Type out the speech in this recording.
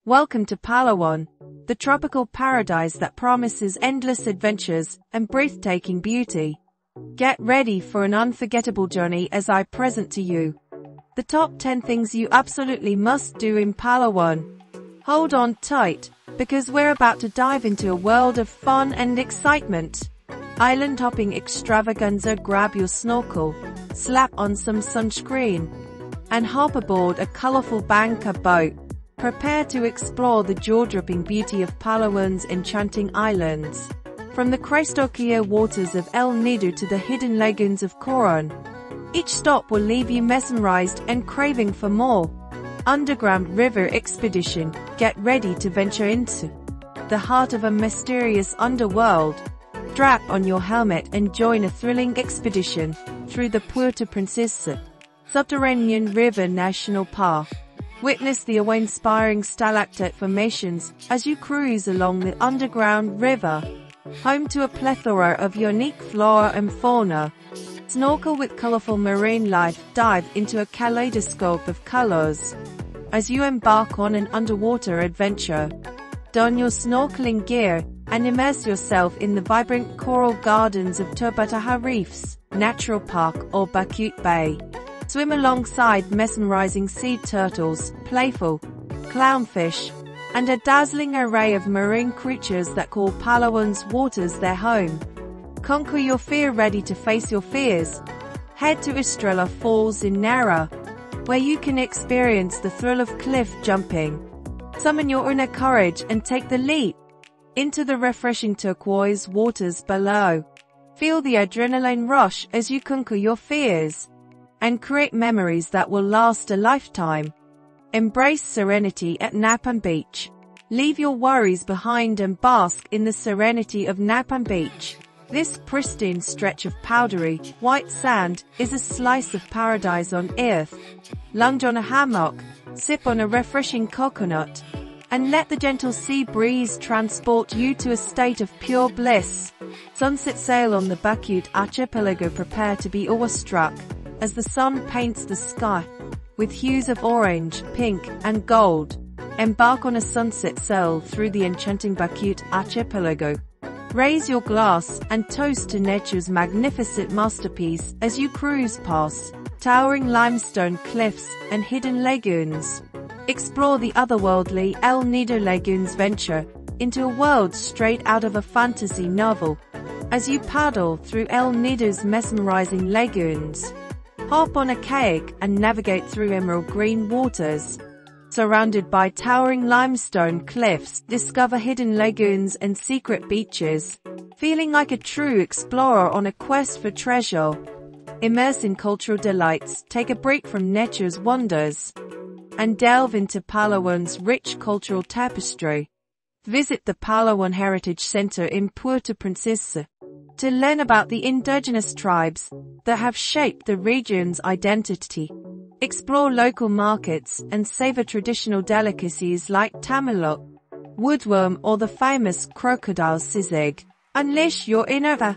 Welcome to Palawan, the tropical paradise that promises endless adventures and breathtaking beauty. Get ready for an unforgettable journey as I present to you the top 10 things you absolutely must do in Palawan. Hold on tight, because we're about to dive into a world of fun and excitement. Island hopping extravaganza. Grab your snorkel, slap on some sunscreen, and hop aboard a colorful banca boat. Prepare to explore the jaw-dropping beauty of Palawan's enchanting islands. From the crystal clear waters of El Nido to the hidden lagoons of Coron, each stop will leave you mesmerized and craving for more. Underground river expedition. Get ready to venture into the heart of a mysterious underworld. Strap on your helmet and join a thrilling expedition through the Puerto Princesa Subterranean River National Park. Witness the awe-inspiring stalactite formations as you cruise along the underground river, home to a plethora of unique flora and fauna. Snorkel with colorful marine life. Dive into a kaleidoscope of colors as you embark on an underwater adventure. Don your snorkeling gear and immerse yourself in the vibrant coral gardens of Tubbataha Reefs Natural Park or Bakut Bay. Swim alongside mesmerizing sea turtles, playful clownfish, and a dazzling array of marine creatures that call Palawan's waters their home. Conquer your fear. Ready to face your fears? Head to Estrella Falls in Nara, where you can experience the thrill of cliff jumping. Summon your inner courage and take the leap into the refreshing turquoise waters below. Feel the adrenaline rush as you conquer your fears and create memories that will last a lifetime. Embrace serenity at Napan Beach. Leave your worries behind and bask in the serenity of Napan Beach. This pristine stretch of powdery, white sand is a slice of paradise on earth. Lounge on a hammock, sip on a refreshing coconut, and let the gentle sea breeze transport you to a state of pure bliss. Sunset sail on the Bakut archipelago. Prepare to be awestruck as the sun paints the sky with hues of orange, pink, and gold. Embark on a sunset sail through the enchanting Bakut archipelago. Raise your glass and toast to nature's magnificent masterpiece as you cruise past towering limestone cliffs and hidden lagoons. Explore the otherworldly El Nido Lagoons. Venture into a world straight out of a fantasy novel as you paddle through El Nido's mesmerizing lagoons. Hop on a kayak and navigate through emerald green waters. Surrounded by towering limestone cliffs, discover hidden lagoons and secret beaches. Feeling like a true explorer on a quest for treasure. Immerse in cultural delights, take a break from nature's wonders, and delve into Palawan's rich cultural tapestry. Visit the Palawan Heritage Center in Puerto Princesa to learn about the indigenous tribes that have shaped the region's identity. Explore local markets and savor traditional delicacies like tamalok, woodworm, or the famous crocodile sisig. Unleash your inner